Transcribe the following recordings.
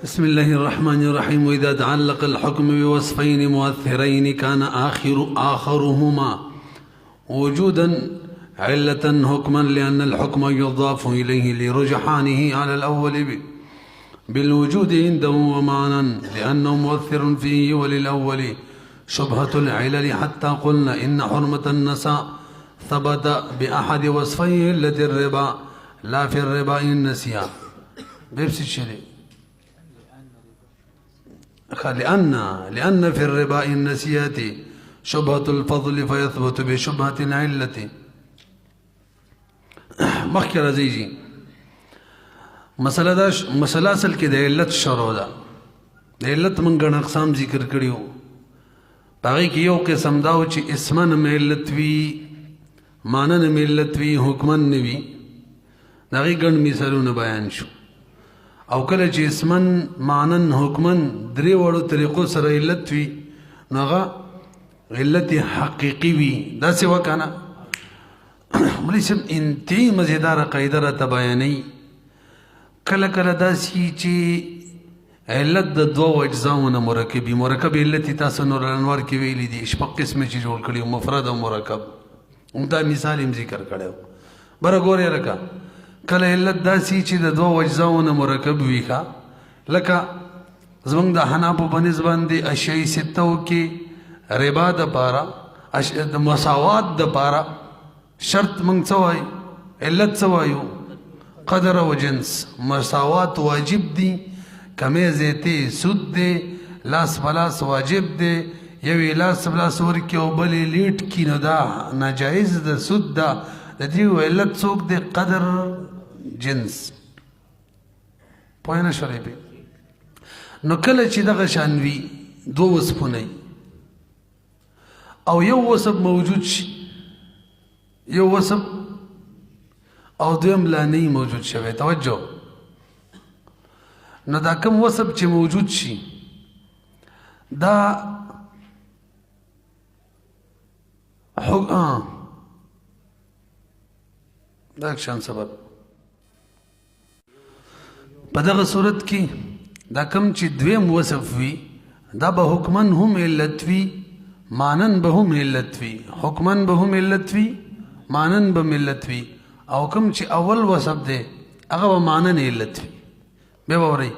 بسم الله الرحمن الرحيم. وإذا تعلق الحكم بوصفين مؤثرين كان آخرهما وجودا علة حكما، لأن الحكم يضاف إليه لرجحانه على الأول بالوجود عنده ومعنى، لأنه مؤثر فيه، وللأول شبهة العلل، حتى قلنا إن حرمة النساء ثبت بأحد وصفيه علة الربا لا في الربا النسيان. بيبسي الشريك لأن في الربا النسيات شبهة الفضل فيثبت بشبهة العلة. مخکې راځي مسله اصل کې د علت شروع ده. د علت موږ ګڼ اقسام ذکر کړي وو. په هغې کې یو قسم دا و چې اسمن هم علت وي، مانن هم علت وي، حکمن نه وي. د هغې ګڼ مثالونه بیان شو. او کله چې اسمن مانن حکمن درې وړو طریقو سره علت وي نو هغه علت حقیقي وي. داسې وکنه مولوي صاحب انتهایی مزیداره قاعده راته بیانوي. کله کله داسې چې علت د دوو اجزاو نه مرکب وي. مرکب علت یې تاسو نور الانوار کې ویلي دي، شپږ قسمه چې جوړ کړي، مفرد او مرکب. همدا مثال یې ذکر کړی و. بره ګورې لکه کله علت داسې چې د دوو اجزاو نه مرکب وي، ښه لکه زموږ د حنابو په نسبت باندې اشیاء ستو کې ربا دپاره د مساوات دپاره شرط موږ څه وایو؟ علت څه وایو؟ قدر او جنس. مساوات واجب دي، کمی زیتی سود دی، لاس پلاس واجب دی. یوې لاس پلاس ورکړي او بلې لیټ کړي نو دا ناجایز ده، سود ده. د دې علت څوک دی؟ قدر جنس. پوه نه شولې پې؟ نو کله چې دغه شان وي دوه وصفونه او یو وصف موجود شي، یو وصف او دویم لا نه موجود شوی، توجه، نو دا کوم وصف چې موجود شي دا دا شان سبب په دغه صورت کې دا کوم چې دویم وصف وي دا به حکمن هم علت وي، مانن به هم علت وي. حکمن به هم علت وي، مانن به هم علت وي. او کوم چې اول وصف دی هغه به مانن علت وي. بیا به اورئ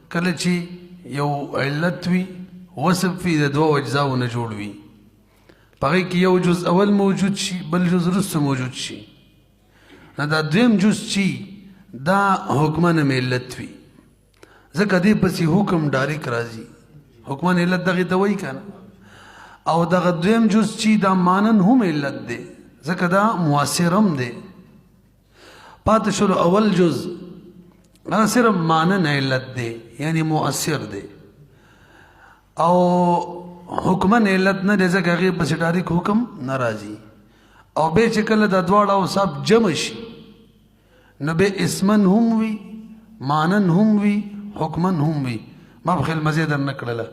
کله چې یو علت وي وصف وي د دوو اجزاو نه جوړ وي، په هغې کې یو جز اول موجود شي، بل جز وروسته موجود شي، نو دا دویم جز چې دا حکمن هم علت وي. ځکه دې پسې حکم ډایرک راځي. حکمن علت دغې ته وایي که نه؟ او دغه دویم جز چې دا مانن هم علت دی، ځکه دا مؤثر هم دی. پاتې شلو اول جز هغه صرف مانن علت دی، یعنی مؤثر دی. او حکمن علت نه دی، ځکه هغې پسې ډایرک حکم نه راځي. او بیا چې کله دا دواړه اوصاف جمع شي نو بیا اسمن هم وي، مانن هم وي، حکمن هم وي. ما په خیال مزې در نه کړله،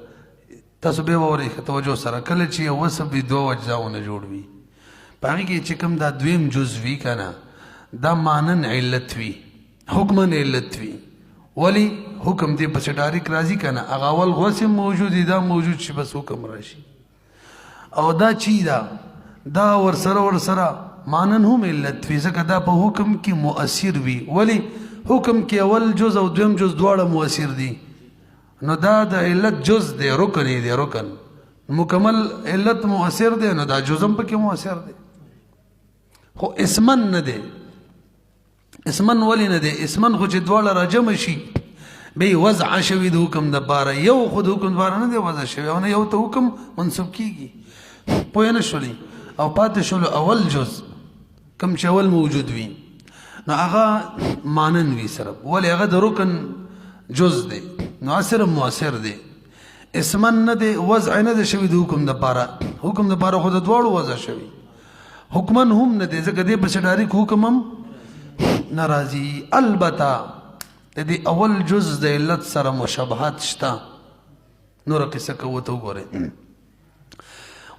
تاسو بیا واورئ ښه توجه سره. کله چې یو وصف وي دوو اجزاو نه جوړ وي، په هغې کې چې کوم دا دویم جز وي که نه دا مانن علت وي، حکمن علت وي. ولې حکم دې پسې ډایرک راځي که نه؟ هغه اول وصف موجود وي، دا موجود شي بس حکم راشي. او دا چې دا ورسره مانن هم علت وي، ځکه دا په حکم کې مؤثر وي. ولې حکم کې اول جز او دویم جز دواړه مؤثر دي، نو دا د علت جز دی، رکن یې دی، رکن مکمل علت مؤثر دی، نو دا جز هم پکې مؤثر دی. خو اسمن نه دی. اسمن ولې نه دی؟ اسمن خو چې دواړه راجمع شي بیا وضع شوي د حکم دپاره، یو خو د حکم دپاره نه دی وضع شوی، او نه یو ته حکم منصوب کېږي. پوه نه شولې؟ او پاتې شولو اول جز کوم چې اول موجود وي نو هغه مانن وي صرف. ولې هغه د رکن جز دی، نو هغه صرف مؤثر دی. اسمن نه دی، وضع نه دی شوي د حکم دپاره. حکم دپاره خو د دواړو وضع شوي. حکمن هم نه دی، ځکه دی پسې ډایرک حکم هم نه راځي. البته د دې اول جز د علت سره مشابهت شته. نوره قصه که ورته وګورئ.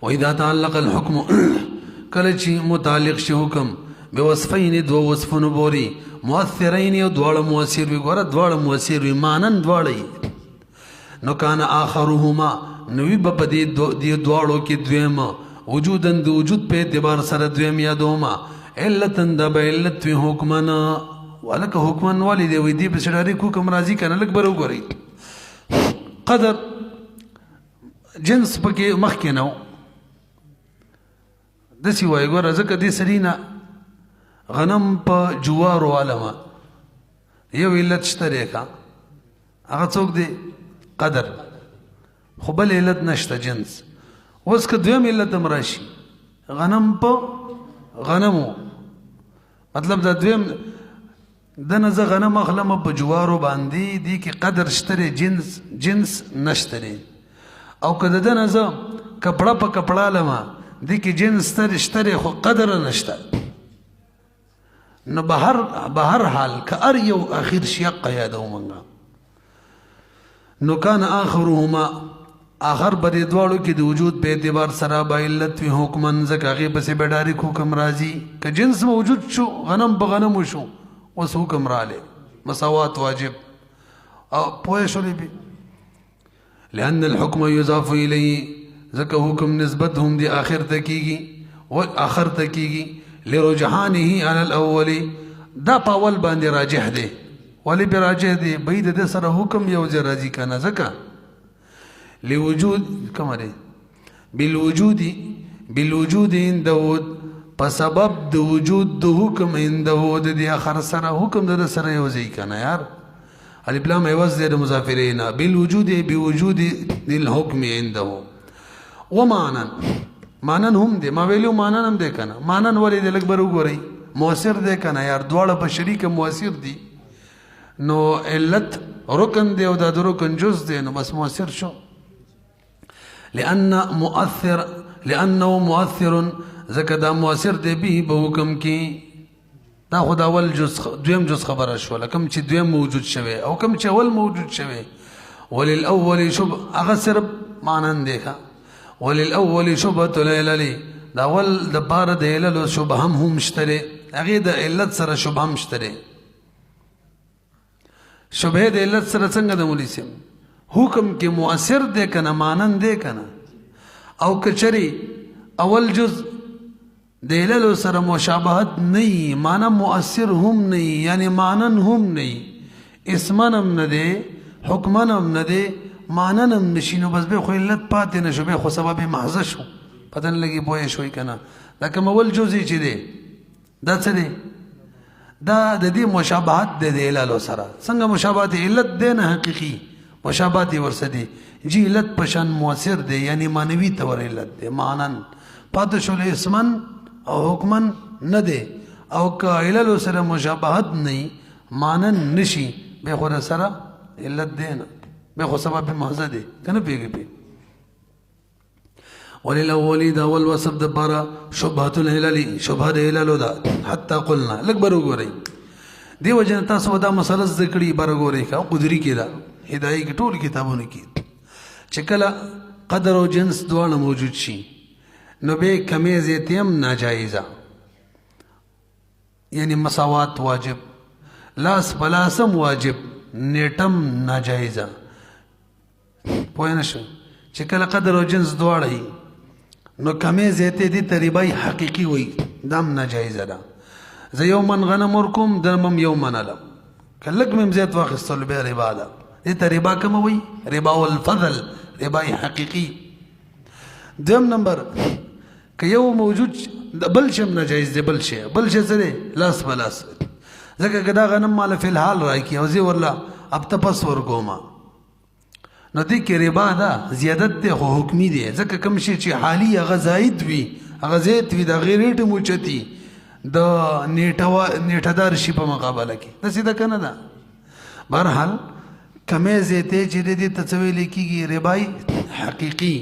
وإذا تعلق الحكم کله چې متعلق شي حکم بوصفین دو وصفونو بوري مؤثرین یو دواړه مؤثر وي. ګوره دواړه مؤثر وي، مانن دواړه نو کان آخرهما نوی با پا دی دوارو کی دویم وجودن دو وجود پہ اعتبار سر دویم یا دوما علتن دا با علت وی حکمن ولک حکمن والی دی وی دی پس ڈاری حکم راضی کنا لگ برو گو رئی قدر جنس پکی مخ کے نو دسی وائی گو رزک دی سرینا غنم پا جوارو عالما یو علت شتره کا اگه څوک دی قدر خو بل علت نشته جنس اوس که دویم علت هم راشي غنم په غنمو مطلب دا دویم دنه زه غنم اخلم په جوارو باندې دی کې قدر شتره جنس نشتره او که دنه زه کپړه په کپړه لما دی کې جنس شتره خو قدر نشته نو بهر حال که ار یو اخیر شیق یادو منگا نو کان آخرهما آخر بری دوارو کی دو وجود پہ اعتبار سرا با علت وی حکمن زکا غیب سے بیڈاری حکم رازی که جنس موجود شو غنم بغنمو شو اس حکم را لے مساوات واجب او پوئے شو لی بھی لأن الحکم یضاف الی زکا حکم نسبت ہم دی آخر تکیگی و آخر تکیگی لرجحانه على الاول دا پاول باندې راجح دی ولی بی راجح دی بید دی سر حکم یوز راضی کنا زکا لوجود کمره بالوجود اندهود پا سبب دو وجود دو حکم اندهود دی آخر سر حکم دا سر یوزی کنا یار الابلام عوض دی مضافرین بالوجود بوجود الحکم انده ومعنن مانن هم دی ما ویلیو مانن هم دی کنا مانن ولی دی لگ برو گو رئی مؤثر دی کنا یار دوار پا شریک مؤثر دی نو علت رکن دی او دا رکن جز دی نو بس مؤثر شو لأنه مؤثر زکا دا مؤثر دی بی بحکم کی دا خود اول جز دویم جز خبر شو لکم چی دویم موجود شوه او کم چی اول موجود شوه وللأول شب اغسر مانن دیکھا وللأول شبهة العلل دا اول دا بار دا علل شبه هم مشتره اغی دا علت سر شبه مشتره شبه دا علت سر سنگ دا مولیسیم حکم کی مؤثر دے کنا مانن دے کنا او کچری اول جز دا علل سر مشابهت نہیں مانا مؤثر هم نہیں یعنی مانن هم نہیں اسمنم ندے حکمنم ندے ماننم نشینو بس بے خو علت پاتے نشو بے خو سبب محض شو پتن لگی بوئے شوئی کنا لیکن اول جوزی چی دے دا چا دے دا دی مشابہت دے دے علالو سرا سنگا مشابہت علت دے نا حقیقی مشابہت ورس دے جی علت پشان مؤثر دے یعنی مانوی تور علت دے مانن پاتو شول اسمن او حکمن ندے او کا علالو سرا مشابہت نہیں مانن نشی بے خور سرا علت دے نا بے خو سبب محض دے کنا پیگی پی وللأولی دا والوصف دا بارا شبهت الحلالی شبه دا حلالو دا حتی قلنا لگ برو گو رئی دیو جنتا سو دا مسئلہ ذکری برو گو رئی کا قدری کی دا ہدائی کی طول کتابوں نے کی چکلا قدر و جنس دوان موجود شی نو بے کمیزیتیم ناجائزہ یعنی مساوات واجب لاس پلاسم واجب نیٹم ناجائزہ پوئے نشو چکل قدر و جنس دوڑی نو کمی زیتے دی تریبای حقیقی ہوئی دام ناجائز دا زی یومن غنم ورکم درمم یومن علم کلک مم زیت واخستل بے ربا دا دی تریبا کم ہوئی ربا والفضل ربای حقیقی دوم نمبر که یو موجود بلشم ناجائز دی بلش سرے لاس بلاس زکر کدا غنم مالا فی الحال رائی کی اوزی ورلا اب تپس ورکوما نو دی که ربا دا زیادت دی خو حکمی دی زکر کمشی چی حالی اغا زائد وی اغا زیت وی دا غیریت موچتی دا نیٹدار شی پا مقابلہ کی دا سیدہ کنا دا برحال کمی زیتے چی دی تصویلی کی گی ربای حقیقی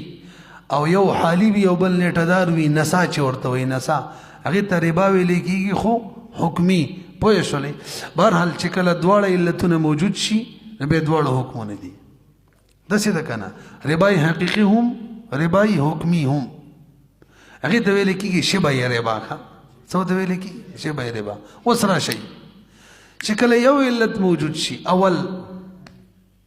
او یو حالی وی او بل نیٹدار وی نسا چورتوی نسا اگی تا رباوی لیکی گی خو حکمی پوئے شولی برحال چکل دوار علتون موجود شی نبی دوار حکمون دی دسی دا کنا ربای حقیقی هم ربای حکمی هم اگی دویلے کی گی شبای ربا خوا سو دویلے کی شبای ربا وسرا شئی چکل یو علت موجود شی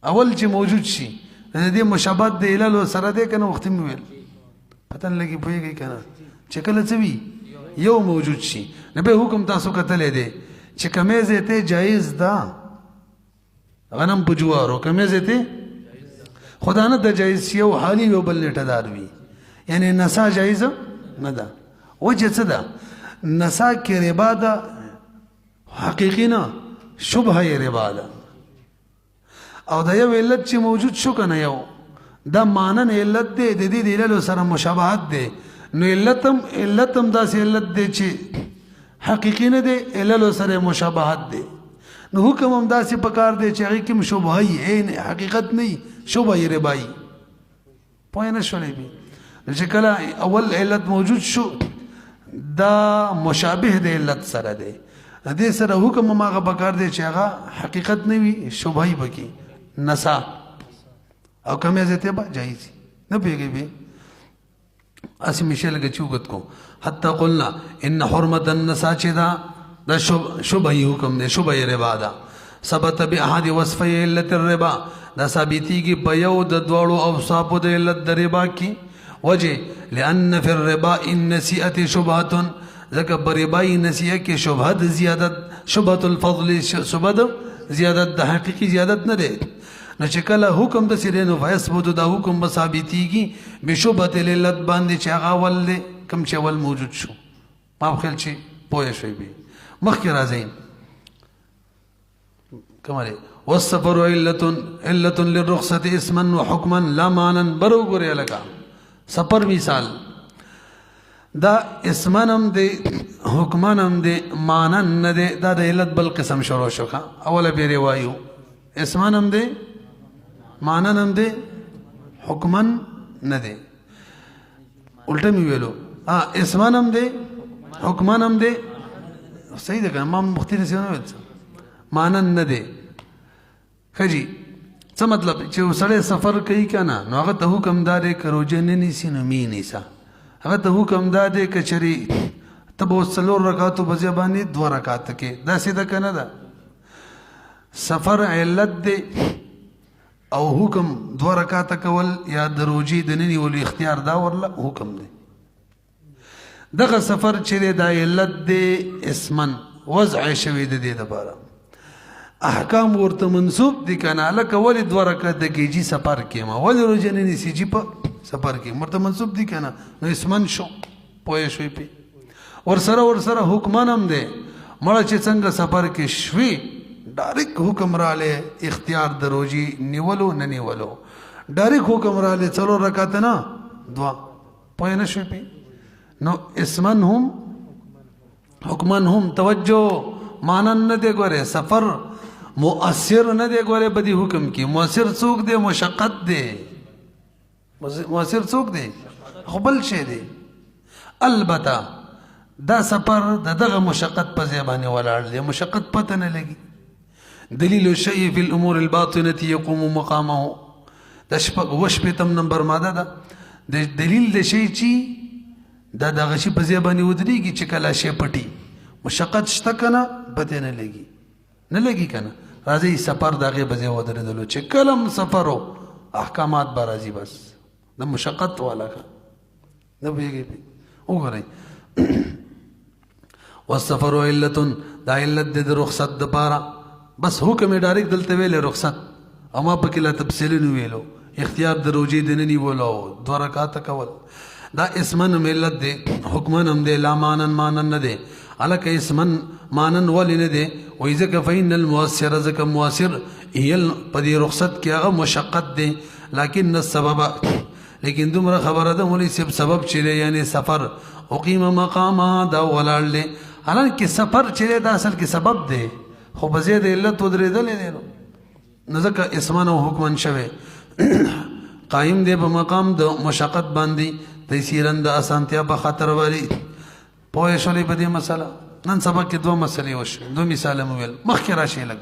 اول چی موجود شی د دې مشابهت د علل سره دی کنه وخت مې ویل پته نه لګي پوهېږئ کنه چې کله څه وي یو موجود شي نو به حکم تاسو کتلی دی چې کمې ځای ته جایز ده غنم په جوارو کمې ځای ته خدا نه د جایز شي او حالي یو بل نیټه دار وي یعنی نسا جایز نه ده وجه څه ده نسا کې ربا ده حقیقي نه شبهه یې ربا ده او د یو علت چې موجود شو کنه یو دا مانن علت دی د دې د علل سره مشابهت دی نو علت هم داسې علت دی چې حقیقي نه دی علل سره مشابهت دی نو حکم هم داسې پکار دی چې هغې کې هم شبهه یي حقیقت نه وي شبهه یې ربایي پوه نه شولی بي چې کله اول علت موجود شو دا مشابه د علت سره دی دې سره حکم هم هغه پکار دی چې هغه حقیقت نه وي شبهه یې پکې نسا او کمې ځای ته به جایز نه پوهېږئ بي اسی میشه لگه چوگت کو حتی قلنا ان حرمت النسا چه دا شبهی حکم دے شبهی ربا دا ثبت بی احد وصفی علت الربا دا ثابتی کی بیو دا دوارو اوصاپو دا علت دا ربا کی وجہ لأن فی الربا ان نسیئت شبهتن ذکر بربائی نسیئت کی شبهت زیادت شبهت الفضل شبهت زیادت دا حقیقی زیادت نہ دے نو چې کله حکم د سره نو فیثبت دا حکم به ثابتېږي بشبهة العلت باندې چې هغه اول دی کوم چې اول موجود شو ما خیال چې پوه شوي بي مخکې راځئ کومه دی والسفر علة للرخصة اسما وحكما لا معنى برو ګورې هلکه سفر مثال دا اسمن هم دی حکمن هم دی معنن نه دی دا د علت بل قسم شروع شو ښه اوله بیا وایو اسمن هم دی معنن هم دی حکمن نه دی الټه مې ویلو اسمن هم دی حکمن هم دی صحیح ده که ما مختلف څه نه ویل معنن نه دی ښه جي څه مطلب چې سړی سفر کوي که نه نو هغه ته حکم دا دی که روژه نه نیسي نو مې نیسه هغه ته حکم دا دی که چېرې ته به اوس 4 رکعاتو په ځای باندې 2 رکعاته کې داسې ده که نه ده سفر علت دی او حکم 2 رکعاته کول یا د روژې د نه نیولو اختیار دا ورله حکم دی دغه سفر چې دی دا علت دی اسمن وضع شوی د دې دپاره احکام ورته منصوب دي که نه هلکه ولې 2 رکعاته کېږي سفر کې ما ولې روژه نه نیسي جي په سفر کې ورته منصوب دي که نه نو اسمن شو پوه شوی پې ورسره حکمن هم دی مړه چې څنګه سفر کې شوي ډایرک حکم رالی اختیار د روژې نیولو نه نیولو ډایرک حکم رالی 4 رکعاته نه 2 پوه نه شوی پې نو اسمن هم حکمن هم توجه مانن نه دی ګوره سفر مؤثر نه دی ګوره په دې حکم کې مؤثر څوک دی مشقت دی مؤثر څوک دی خو بل شی دی البته دا سفر دغه مشقت په ځای باندې ولاړ دی مشقت پته نه لګي دلیل الشیء فی الامور الباطنه یقوم مقامه د شپږم نمبر ماده ده د دلیل د شی چې دا دغه شی په ځای باندې ودرېږي چې کله شی پټي مشقت شته که نه پته نه لګي که نه راځئ سفر د هغې په ځای ودرېدلو چې کله هم سفر و احکامات به راځي بس د مشقت والا که نه پوهېږئ وګورئ والسفر علة دا علت دی د رخصت دپاره بس حکم یې ډایرک دلته ویلی رخصت او ما پکې لا تفصیلي نه ویلو اختیار د روژې د نه نیولو 2 رکعاته کول دا اسمن هم علت دی حکمن هم دی لا مانن نه دی هلکه اسمن مانن ولې نه دی وایي ځکه فإن المؤثر ځکه مؤثر په دې رخصت کې هغه مشقت دی لکن السبب لیکن دومره خبره ده مولوي صاحب سبب چې دی یعنی سفر اقیم مقامه دا ولاړ دی حالانکه سفر چې دی دا اصل کې سبب دی خو په ځای د علت ودرېدلی دی نو ځکه اسمن او حکمن شوی قایم دی په مقام د مشقت باندې تیسیرا د اسانتیا په خاطر باندې پوه شولې په دې مسله نن سبق کې 2 مسلې وشوې 2 مثاله مو ویل مخکې راشئ لږ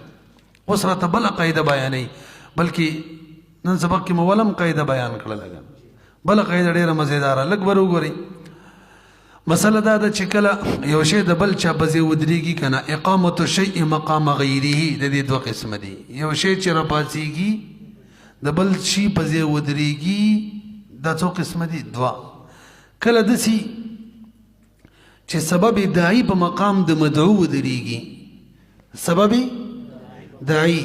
اوس راته بله قاعده بیانوي بلکې نن سبق کې مو ولم قاعده بیان کړه لږه بله قاعده ډېره مزیداره لږ به وګورئ مسله دا ده چې کله یو شی د بل چا په ځای ودرېږي که نه اقامت الشیء مقام غیره د دې 2 قسمه دي یو شی چې راپاڅېږي د بل شي په ځای ودرېږي دا څو قسمه دي؟ دوه. کله داسې چې سبب داعي په مقام د مدعو ودرېږي. سبب داعي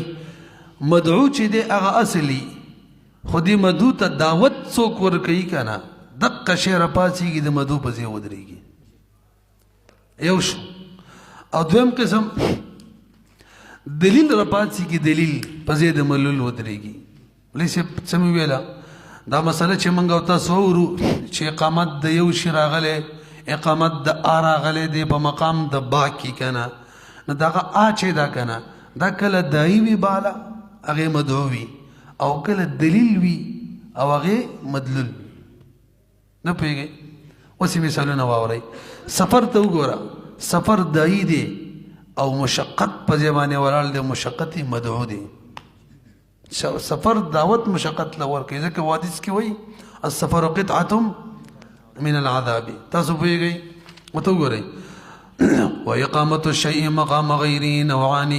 مدعو چې دی هغه اصلي، خو دې مدعو ته دعوت څوک ورکوي که نه، دقه شی راپاڅېږي د مدعو په ځای ودرېږي. یو شو. او دویم قسم دلیل راپاڅېږي، دلیل په ځای د ملول ودرېږي. مولوي صاحب څه مې ویله دا مسله چې موږ او تاسو اورو چې اقامت د یو شي راغلی، اقامت د آ راغلی دی په مقام د با کې که نه، نو دغه آ چې دا که نه دا کله داعي وي بالا هغې مدعو وي، او کله دلیل وي او هغې مدلول وي. نه پوهېږئ؟ اوس یې مثالونه واورئ. سفر ته وګوره، سفر داعي دی او مشقت په ځای باندې ولاړ دی، مشقت یې مدعو دی. سفر دعوت مشقت له ورکوي، ځکه حدیث کې وایي السفر قطعة من العذاب. تاسو پوهېږئ؟ ورته وګورئ. وإقامة الشيء مقام غيره نوعان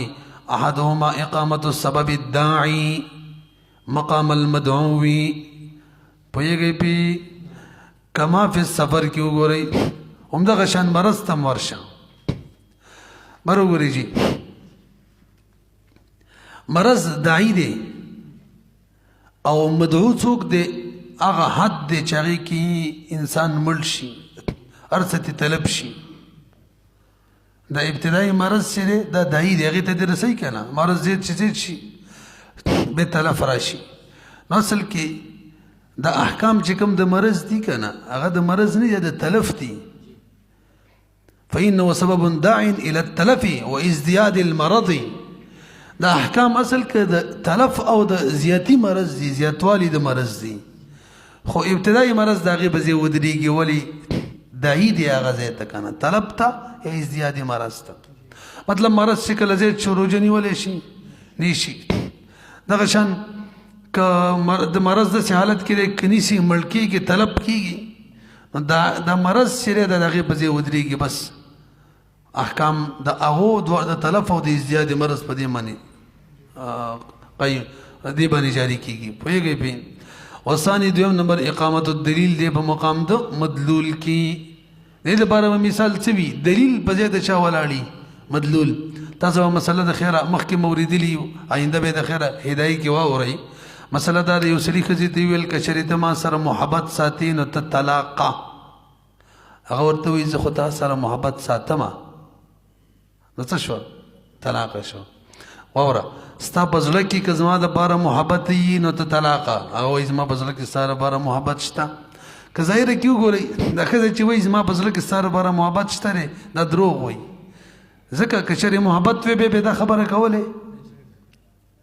أحدهما إقامة السبب الداعي مقام المدعو. پوهېږئ پی کما فی السفر کې وګورئ همدغه شان مرض ته ورشه. بر وګورئ جي مرض داعي دی او مدعو څوک دی؟ هغه حد دی چې هغې کې انسان مړ شي، هر څه ته طلب شي. دا ابتدایي مرض چې دی دا داعي دی، هغې ته دې رسوي که نه؟ مرض زیات چې زیات شي بې تلف راشي. نو اصل کې دا احکام چې کوم د مرض دي که نه هغه د مرض نه دی، د تلف دي. فإنه سبب داع إلى التلف وازدياد المرض. دا احکام اصل که د تلف او د زیاتی مرض دي، زیاتوالی د مرض دي، خو ابتدایي مرض د هغې په ځای ودرېږي. ولې؟ داعي دی هغه ځای ته که نه، طلب ته یا ازدیادي مرض ته. مطلب مرض چې کله زیات شو روژه نیولی شي نیشي. دغه شان که د مرض داسې حالت کې دی که نیسي مړ کېږي، طلب کېږي، نو دا مرض چې دی د هغې په ځای ودرېږي. بس احکام د هغو د تلف او د ازدیادي مرض په دې باندې دې باندې جاری کېږي. پوهېږئ پې؟ وثاني دویم نمبر اقامت الدلیل دی په مقام د مدلول کې. دې دپاره به مثال څه وي؟ دلیل په ځای د چا ولاړي؟ مدلول. تاسو به مسله د خیره مخکې موریدلي یو، آینده به د خیره هدایي کې واورئ. مسله دا د یو سړي ښځې ته ویل که چېرې ته ما سره محبت ساتې نو ته طلاقه. هغه ورته وایي زه خو تا سره محبت ساتمه. نو څه شو؟ طلاقه شو. واوره ستا په زړه کې که زما دپاره محبت وي نو ته طلاقه. هغه وایي زما په زړه کې ستا دپاره محبت شته. که ظاهره کې وګورئ دا ښځه چې وایي زما په زړه کې ستا دپاره محبت شته دی دا دروغ وایي. ځکه که چېرې محبت وی بیا دا خبره کولی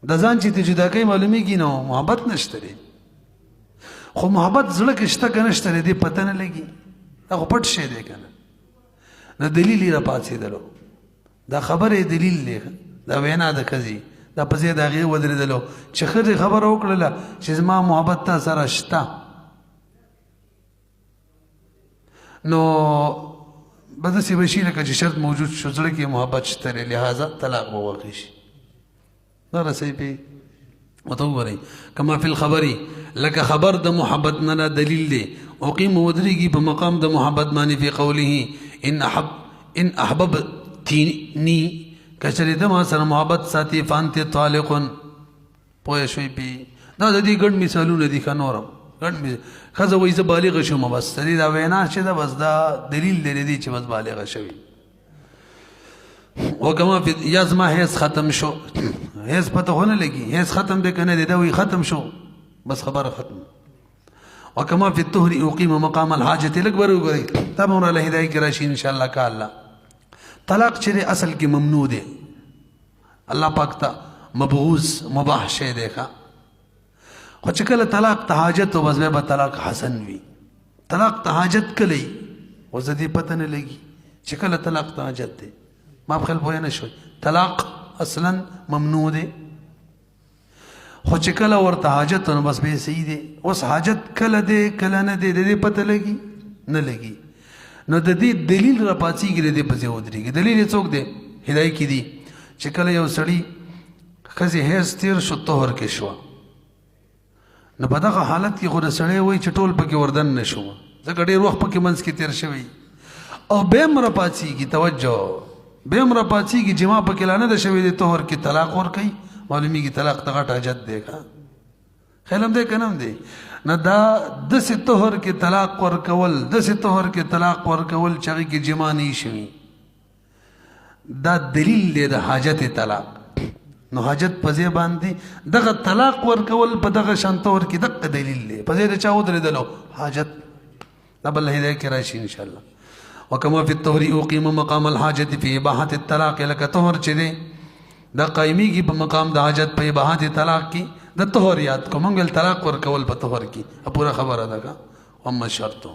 د ځان چې ته جدا کوي معلومیږي نو محبت نشته دی. خو محبت زړه کې شته که نشته دی دې پته نه لګي، دا خو پټ شی دی که نه. نو دلیل یې راپاڅېدلو، دا خبره دلیل دی، دا وینا د ښځې دا په ځای د هغې ودرېدلو چې ښځې خبره وکړله چې زما محبت تا سره شته، نو به داسې به شي لکه چې شرط موجود شو زړه کې محبت شته دی، لہذا طلاق به واقع شي. دا رسوي پې ورته وګورئ. کما فی الخبري لکه خبر د محبت نه نه دلیل دی. اقیم ودرېږي په مقام د محبت باندې فی قوله ان احببتنی که چېرې ته ما سره محبت ساتي فانت طالق. پوه شوئ پې؟ دا د دې ګڼ مثالونه دي ښه نورم ګڼ ښځه وایي زه بالغه شوم بس د دې دا وینا چې ده بس دا دلیل دی دی چې بس بالغه شوي. وکما یا زما حیض ختم شو، حیض پته خو نه لګي حیض ختم دی که نه دی، دا وایي ختم شو بس خبره ختم. وکما فی الطهر اقیم مقام الحاجت. لږ بر وګورئ دا به موږ له هدایي کې راشي انشاءالله که الله. طلاق چې اصل کې ممنوع دی، الله پاک ته مبغوض مباح شی دی ښه. خو چې کله طلاق ته حاجت و بس بیا به طلاق حسن وي. طلاق ته حاجت کله وي اوس د دې پته نه لګي چې کله طلاق ته حاجت دی. ما په خیال پوه نه شوئ؟ طلاق اصلا ممنوع دی، خو چې کله ورته حاجت نو بس بیا صحیح دی. اوس حاجت کله دی کله نه دی د دې پته لګي نه لګي. نو د دې دلیل راپاڅېږي د دې په ځای ودرېږي. دلیل یې څوک دی؟ هدایي کې دي چې کله یو سړي ښځې حیض تېر شو طهر کې شوه نو په دغه حالت کې خو د سړی وایي چې ټول پکې وردن نه شو ځکه ډېر وخت پکې منځ کې تېر شوی او بیا هم راپاڅېږي توجه بیا هم راپاڅېږي چې ما پکې لا نه ده شوی دی طهر کې طلاق ورکوي معلومیږي طلاق ته غټ حاجت دی که خیال هم دی که نه هم دی نه دا داسې طهر کې طلاق ورکول داسې طهر کې طلاق ورکول چې هغې کې جما نه شوي دا دلیل دی د حاجت طلاق نو حاجت په ځای باندې دغه طلاق ورکول په دغه شان طهر کې دغه دلیل دی په ځای د چا ودرېدلو حاجت دا بل هدایه کې راشي انشاءالله وکما فی الطهر اقیم مقام الحاجت فی اباحت الطلاق لکه طهر چې دی دا قایمیږي په مقام د حاجت په اباحت طلاق کې د طهر یاد کو مونږ طلاق ورکول په طهر کې پوره خبره ده کا اما شرطو